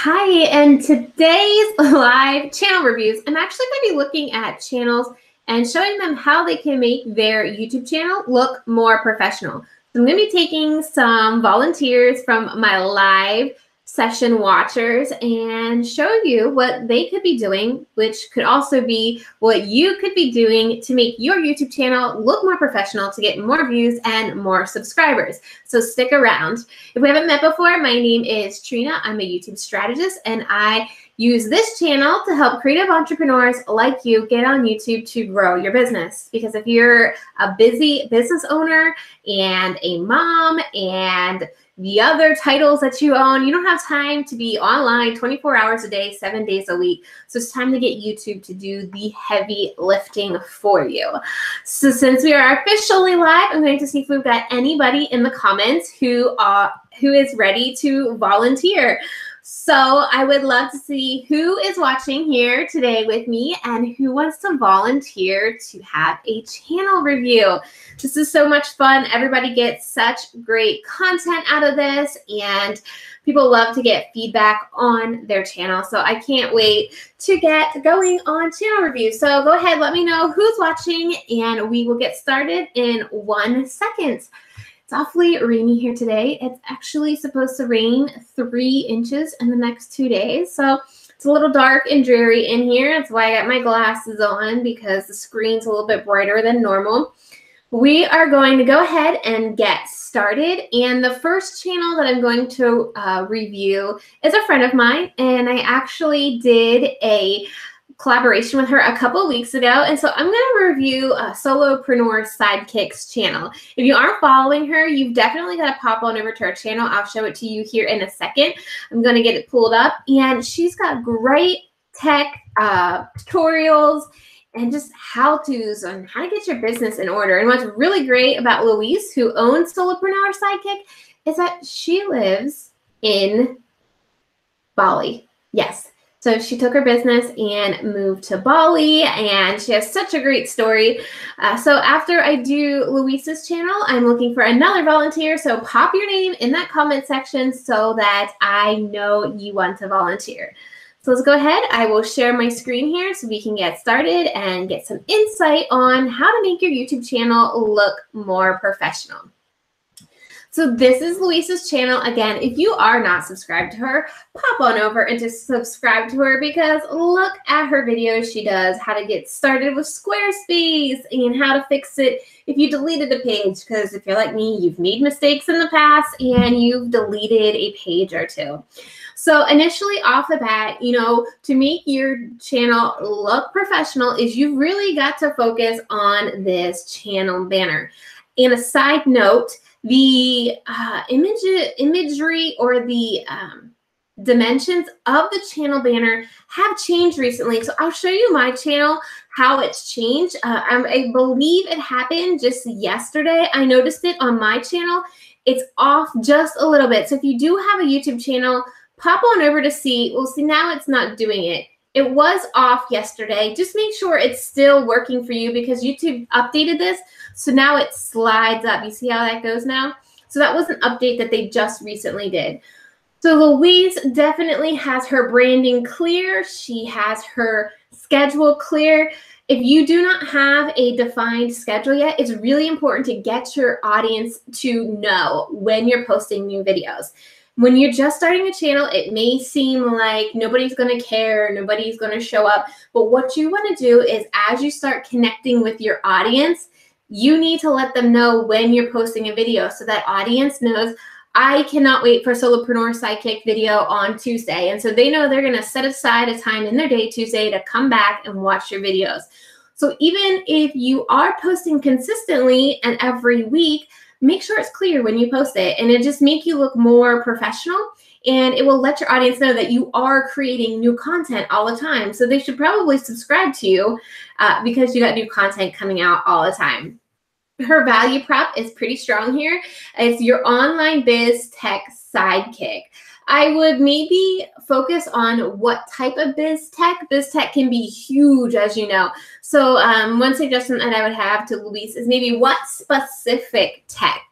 Hi, and today's live channel reviews, I'm actually going to be looking at channels and showing them how they can make their YouTube channel look more professional. So I'm going to be taking some volunteers from my live session watchers and show you what they could be doing, which could also be what you could be doing to make your YouTube channel look more professional, to get more views and more subscribers. So stick around. If we haven't met before, my name is Trina. I'm a YouTube strategist, and I use this channel to help creative entrepreneurs like you get on YouTube to grow your business. Because if you're a busy business owner and a mom and the other titles that you own, you don't have time to be online 24 hours a day, 7 days a week. So it's time to get YouTube to do the heavy lifting for you. So since we are officially live, I'm going to see if we've got anybody in the comments who is ready to volunteer. So I would love to see who is watching here today with me and who wants to volunteer to have a channel review. This is so much fun. Everybody gets such great content out of this, and people love to get feedback on their channel. So I can't wait to get going on channel reviews. So go ahead, let me know who's watching, and we will get started in 1 second. It's awfully rainy here today. It's actually supposed to rain 3 inches in the next 2 days. So it's a little dark and dreary in here. That's why I got my glasses on, because the screen's a little bit brighter than normal. We are going to go ahead and get started. And the first channel that I'm going to review is a friend of mine. And I actually did a collaboration with her a couple of weeks ago, and so I'm going to review Solopreneur Sidekick's channel. If you aren't following her, you've definitely got to pop on over to her channel. I'll show it to you here in a second. I'm going to get it pulled up, and she's got great tech tutorials and just how-tos on how to get your business in order. And what's really great about Louise, who owns Solopreneur Sidekick, is that she lives in Bali. Yes. So she took her business and moved to Bali, and she has such a great story. So after I do Luisa's channel, I'm looking for another volunteer. So pop your name in that comment section so that I know you want to volunteer. So let's go ahead. I will share my screen here so we can get started and get some insight on how to make your YouTube channel look more professional. So this is Luisa's channel. Again, if you are not subscribed to her, pop on over and just subscribe to her, because look at her videos. She does how to get started with Squarespace and how to fix it if you deleted a page, because if you're like me, you've made mistakes in the past and you've deleted a page or two. So initially off the bat, to make your channel look professional is you've really got to focus on this channel banner. And a side note, the imagery or the dimensions of the channel banner have changed recently. So I'll show you my channel, how it's changed. I believe it happened just yesterday. I noticed it on my channel. It's off just a little bit. So if you do have a YouTube channel, pop on over to see. Well, see, now it's not doing it. It was off yesterday. Just make sure it's still working for you, because YouTube updated this. So now it slides up. You see how that goes now? So that was an update that they just recently did. So Louise definitely has her branding clear. She has her schedule clear. If you do not have a defined schedule yet, it's really important to get your audience to know when you're posting new videos. When you're just starting a channel, it may seem like nobody's going to care, nobody's going to show up. But what you want to do is, as you start connecting with your audience, you need to let them know when you're posting a video, so that audience knows, I cannot wait for Solopreneur Sidekick video on Tuesday. And so they know they're going to set aside a time in their day Tuesday to come back and watch your videos. So even if you are posting consistently and every week, make sure it's clear when you post it, and it just make you look more professional, and it will let your audience know that you are creating new content all the time. So they should probably subscribe to you because you got new content coming out all the time. Her value prop is pretty strong here. It's your online biz tech sidekick. I would maybe focus on what type of biz tech. Biz tech can be huge, as you know. So one suggestion that I would have to Louise is maybe what specific tech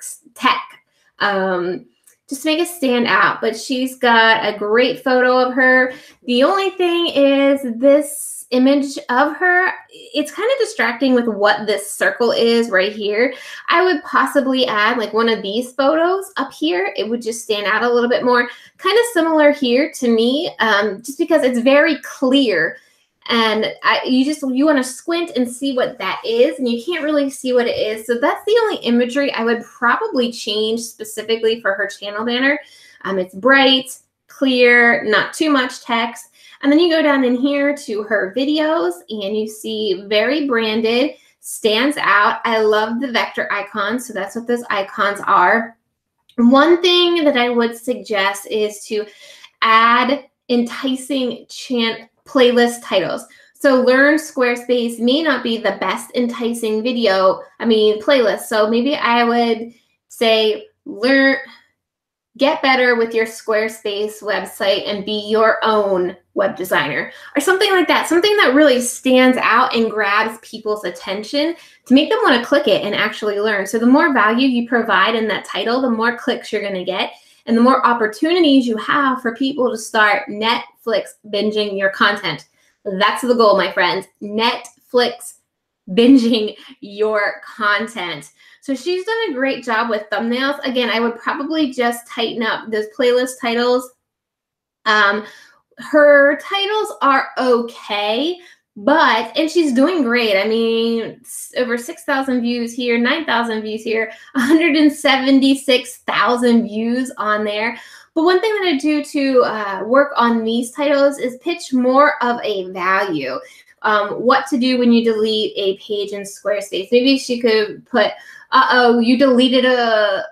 just to make it stand out. But she's got a great photo of her. The only thing is this image of her, it's kind of distracting with what this circle is right here. I would possibly add like one of these photos up here. It would just stand out a little bit more. Kind of similar here to me, just because it's very clear. And you want to squint and see what that is, and you can't really see what it is. So that's the only imagery I would probably change specifically for her channel banner. It's bright, clear, not too much text. And then you go down in here to her videos, and you see very branded, stands out. I love the vector icons, so that's what those icons are. One thing that I would suggest is to add enticing playlist titles. So Learn Squarespace may not be the best enticing playlist. So maybe I would say get better with your Squarespace website and be your own web designer or something like that. Something that really stands out and grabs people's attention to make them want to click it and actually learn. So the more value you provide in that title, the more clicks you're going to get. And the more opportunities you have for people to start Netflix binging your content. That's the goal, my friends. Netflix binging your content. So she's done a great job with thumbnails. Again, I would probably just tighten up those playlist titles. Her titles are okay, and she's doing great. I mean, over 6,000 views here, 9,000 views here, 176,000 views on there. But one thing that I do to work on these titles is pitch more of a value. What to do when you delete a page in Squarespace. Maybe she could put, you deleted a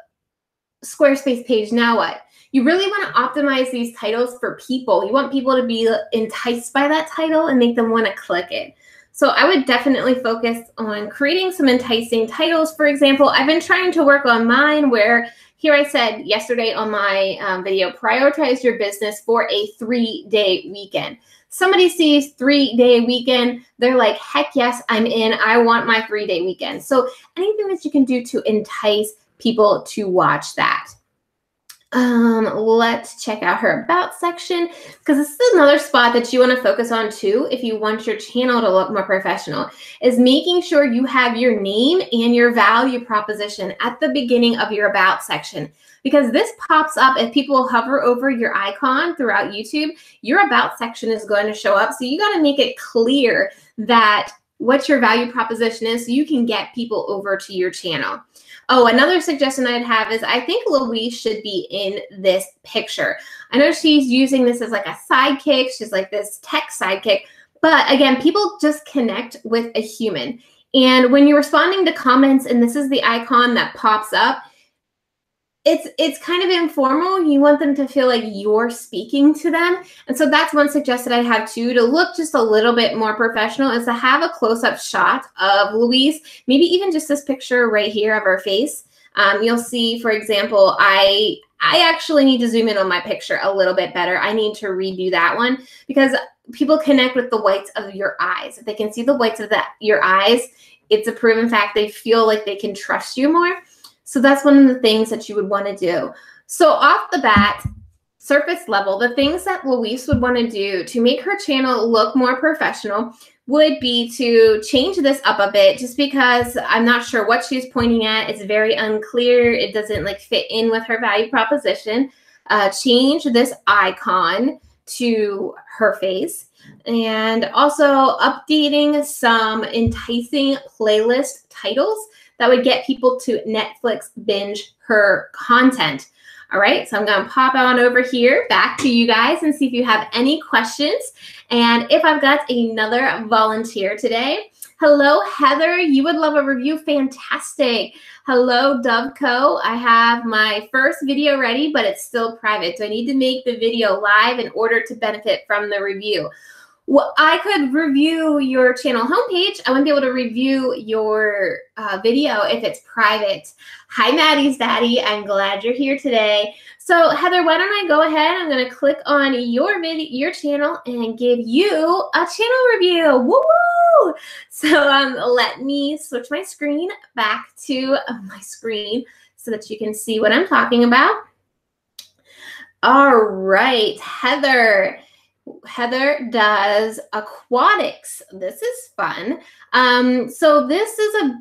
Squarespace page, now what? You really want to optimize these titles for people. You want people to be enticed by that title and make them want to click it. So I would definitely focus on creating some enticing titles. For example, I've been trying to work on mine where here I said yesterday on my video, prioritize your business for a 3-day weekend. Somebody sees 3-day weekend, they're like, heck yes, I'm in. I want my 3-day weekend. So anything that you can do to entice people to watch that. Let's check out her about section, because this is another spot that you want to focus on too if you want your channel to look more professional, is making sure you have your name and your value proposition at the beginning of your about section, because this pops up if people hover over your icon throughout YouTube. Your about section is going to show up, so you got to make it clear that what your value proposition is so you can get people over to your channel. Oh, another suggestion I'd have is I think Louise should be in this picture. I know she's using this as like a sidekick. She's like this tech sidekick. But again, people just connect with a human. And when you're responding to comments and this is the icon that pops up, it's kind of informal. You want them to feel like you're speaking to them. And so that's one suggestion I have too, to look just a little bit more professional, is to have a close-up shot of Louise, maybe even just this picture right here of her face. You'll see, for example, I actually need to zoom in on my picture a little bit better. I need to redo that one because people connect with the whites of your eyes. If they can see the whites of your eyes, it's a proven fact. They feel like they can trust you more. So that's one of the things that you would want to do. So off the bat, surface level, the things that Louise would want to do to make her channel look more professional would be to change this up a bit, just because I'm not sure what she's pointing at. It's very unclear. It doesn't like fit in with her value proposition. Change this icon to her face, and also updating some enticing playlist titles that would get people to Netflix binge her content. All right, so I'm going to pop on over here back to you guys and see if you have any questions. And if I've got another volunteer today. Hello, Heather. You would love a review. Fantastic. Hello, Doveco. I have my first video ready, but it's still private. So I need to make the video live in order to benefit from the review. Well, I could review your channel homepage. I wouldn't be able to review your video if it's private. Hi, Maddie's Daddy. I'm glad you're here today. So, Heather, why don't I go ahead? I'm going to click on your channel and give you a channel review. Woo! So, let me switch my screen back to my screen so that you can see what I'm talking about. All right, Heather. Heather does aquatics. This is fun. So this is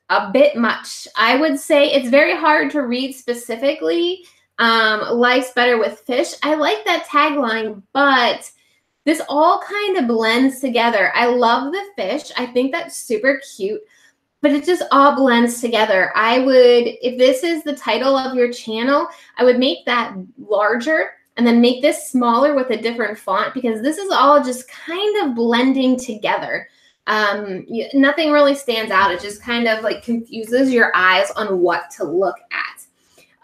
a bit much. I would say it's very hard to read specifically. Life's better with fish. I like that tagline, but this all kind of blends together. I love the fish. I think that's super cute, but it just all blends together. I would, if this is the title of your channel, I would make that larger and then make this smaller with a different font, because this is all just kind of blending together. Nothing really stands out. It just kind of like confuses your eyes on what to look at.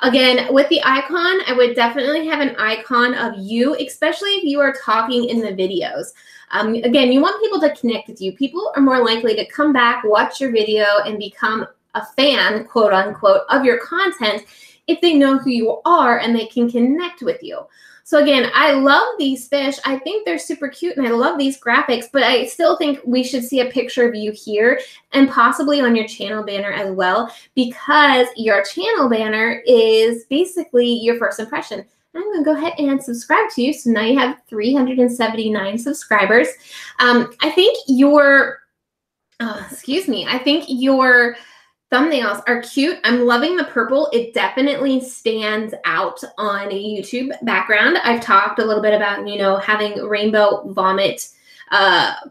Again, with the icon, I would definitely have an icon of you, especially if you are talking in the videos. Again, you want people to connect with you. People are more likely to come back, watch your video, and become a fan, quote unquote, of your content if they know who you are and they can connect with you. So again, I love these fish. I think they're super cute and I love these graphics, but I still think we should see a picture of you here and possibly on your channel banner as well, because your channel banner is basically your first impression. I'm going to go ahead and subscribe to you. So now you have 379 subscribers. I think your, I think your thumbnails are cute. I'm loving the purple. It definitely stands out on a YouTube background. I've talked a little bit about, you know, having rainbow vomit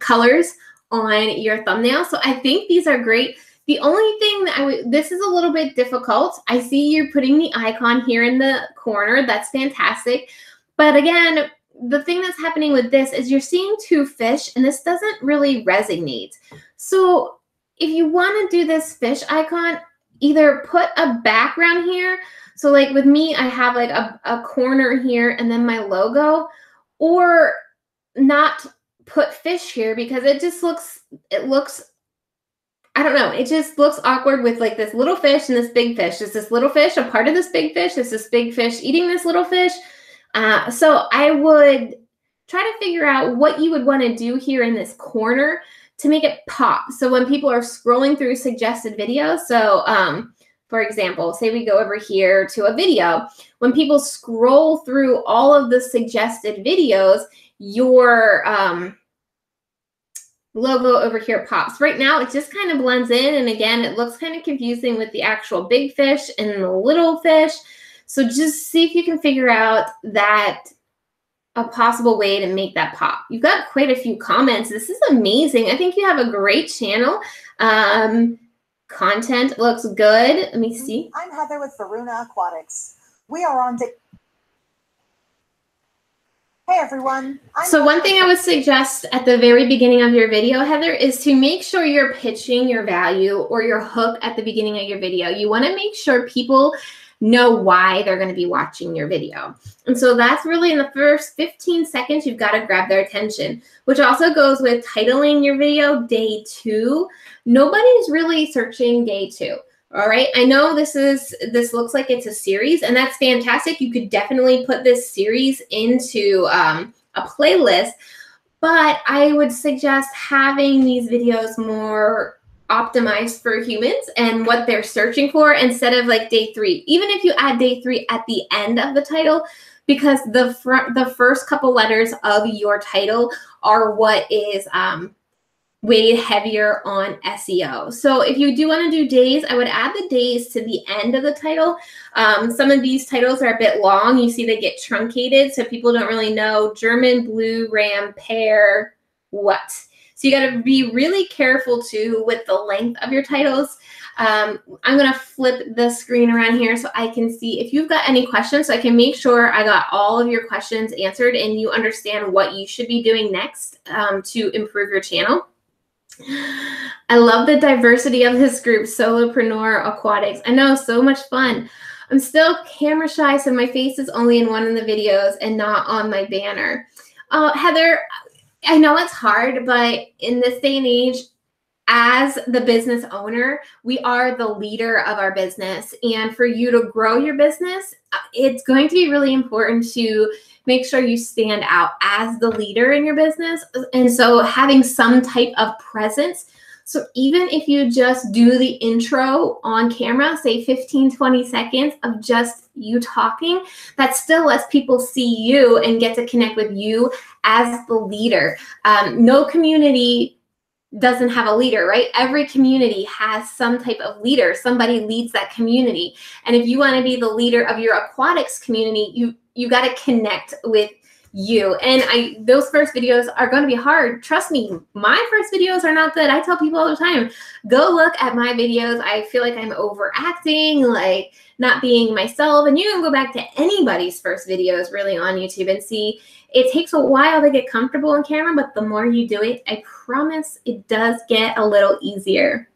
colors on your thumbnail. So I think these are great. The only thing that this is a little bit difficult. I see you're putting the icon here in the corner. That's fantastic. But again, the thing that's happening with this is you're seeing two fish and this doesn't really resonate. So if you want to do this fish icon, either put a background here. So like with me, I have like a corner here and then my logo, or not put fish here because it just looks, I don't know. It just looks awkward with like this little fish and this big fish. Is this little fish a part of this big fish? Is this big fish eating this little fish? So I would try to figure out what you would want to do here in this corner to make it pop. So when people are scrolling through suggested videos, so for example, say we go over here to a video, when people scroll through all of the suggested videos, your logo over here pops. Right now, it just kind of blends in. And again, it looks kind of confusing with the actual big fish and the little fish. So just see if you can figure out that a possible way to make that pop. You've got quite a few comments. This is amazing. I think you have a great channel. Content looks good. Let me see. I'm Heather with Varuna Aquatics. We are on Hey everyone. So one thing I would suggest at the very beginning of your video, Heather, is to make sure you're pitching your value or your hook at the beginning of your video. You want to make sure people know why they're going to be watching your video. And so that's really in the first 15 seconds, you've got to grab their attention, which also goes with titling your video day 2. Nobody's really searching day 2. All right. I know this looks like it's a series, and that's fantastic. You could definitely put this series into a playlist, but I would suggest having these videos more optimized for humans and what they're searching for instead of like day 3. Even if you add day 3 at the end of the title, because the first couple letters of your title are what is weighed heavier on SEO. So if you do want to do days, I would add the days to the end of the title. Some of these titles are a bit long. You see they get truncated, so people don't really know German blue ram pear what. So you got to be really careful too with the length of your titles. I'm going to flip the screen around here so I can see if you've got any questions, so I can make sure I got all of your questions answered and you understand what you should be doing next to improve your channel. I love the diversity of this group, Solopreneur Aquatics. I know, so much fun. I'm still camera shy, so my face is only in one of the videos and not on my banner. Heather, I know it's hard, but in this day and age, as the business owner, we are the leader of our business. And for you to grow your business, it's going to be really important to make sure you stand out as the leader in your business. And so having some type of presence So even if you just do the intro on camera, say 15, 20 seconds of just you talking, that still lets people see you and get to connect with you as the leader. No community doesn't have a leader, right? Every community has some type of leader. Somebody leads that community. And if you want to be the leader of your aquatics community, you got to connect with you. And those first videos are going to be hard. Trust me, my first videos are not good. I tell people all the time, go look at my videos. I feel like I'm overacting, like not being myself. And you can go back to anybody's first videos really on YouTube and see it takes a while to get comfortable on camera, but the more you do it, I promise it does get a little easier.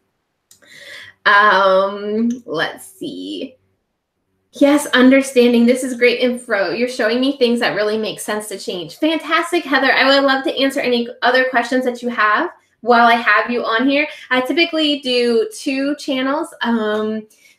Let's see. Yes, understanding. This is great info. You're showing me things that really make sense to change. Fantastic, Heather. I would love to answer any other questions that you have while I have you on here. I typically do 2 channels.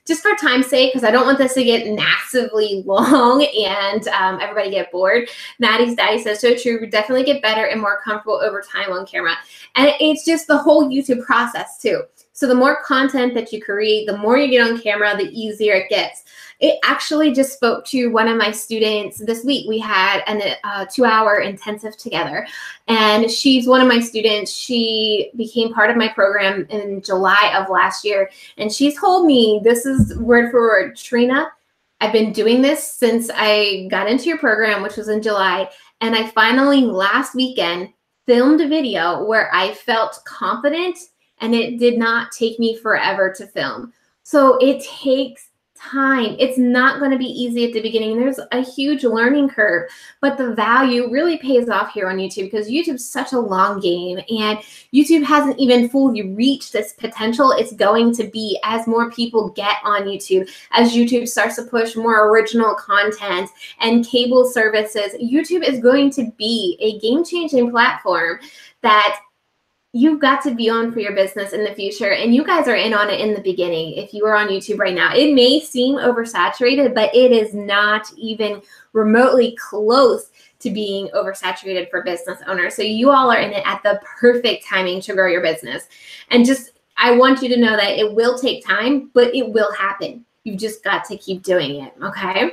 Just for time's sake, because I don't want this to get massively long and everybody get bored. Maddie's daddy says, so true. We definitely get better and more comfortable over time on camera. And it's just the whole YouTube process too. So the more content that you create, the more you get on camera, the easier it gets. It actually just spoke to one of my students this week. We had a 2-hour intensive together, and she's one of my students. She became part of my program in July of last year, and she told me, this is word for word, Trina, I've been doing this since I got into your program, which was in July, and I finally last weekend filmed a video where I felt confident, and it did not take me forever to film. So it takes time. It's not going to be easy at the beginning. There's a huge learning curve, but the value really pays off here on YouTube because YouTube's such a long game, and YouTube hasn't even fully reached this potential it's going to be as more people get on YouTube, as YouTube starts to push more original content and cable services. YouTube is going to be a game-changing platform that you've got to be on for your business in the future, and you guys are in on it in the beginning. If you are on YouTube right now, it may seem oversaturated, but it is not even remotely close to being oversaturated for business owners. So you all are in it at the perfect timing to grow your business. And I want you to know that it will take time, but it will happen. You've just got to keep doing it, okay?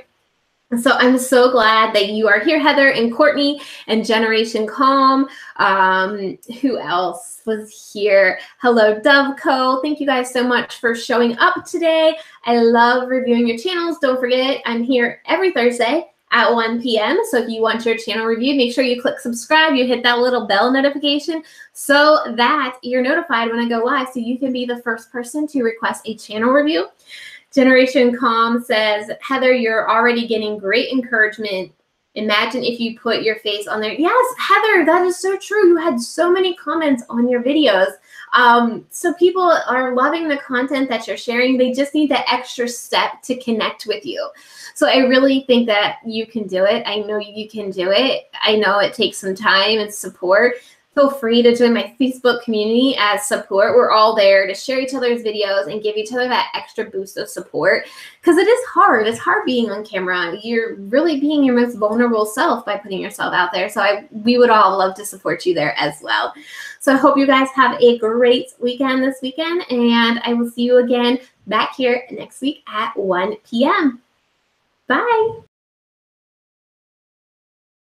So I'm so glad that you are here, Heather and Courtney and Generation Calm. Who else was here? Hello, Doveco. Thank you guys so much for showing up today. I love reviewing your channels. Don't forget, I'm here every Thursday at 1 p.m. So if you want your channel reviewed, make sure you click subscribe. You hit that little bell notification so that you're notified when I go live, so you can be the first person to request a channel review. Generation Calm says, Heather, you're already getting great encouragement. Imagine if you put your face on there. Yes, Heather, that is so true. You had so many comments on your videos. So people are loving the content that you're sharing. They just need that extra step to connect with you. So I really think that you can do it. I know you can do it. I know it takes some time and support. Feel free to join my Facebook community as support. We're all there to share each other's videos and give each other that extra boost of support, because it is hard. It's hard being on camera. You're really being your most vulnerable self by putting yourself out there. So we would all love to support you there as well. So I hope you guys have a great weekend this weekend, and I will see you again back here next week at 1 p.m. Bye.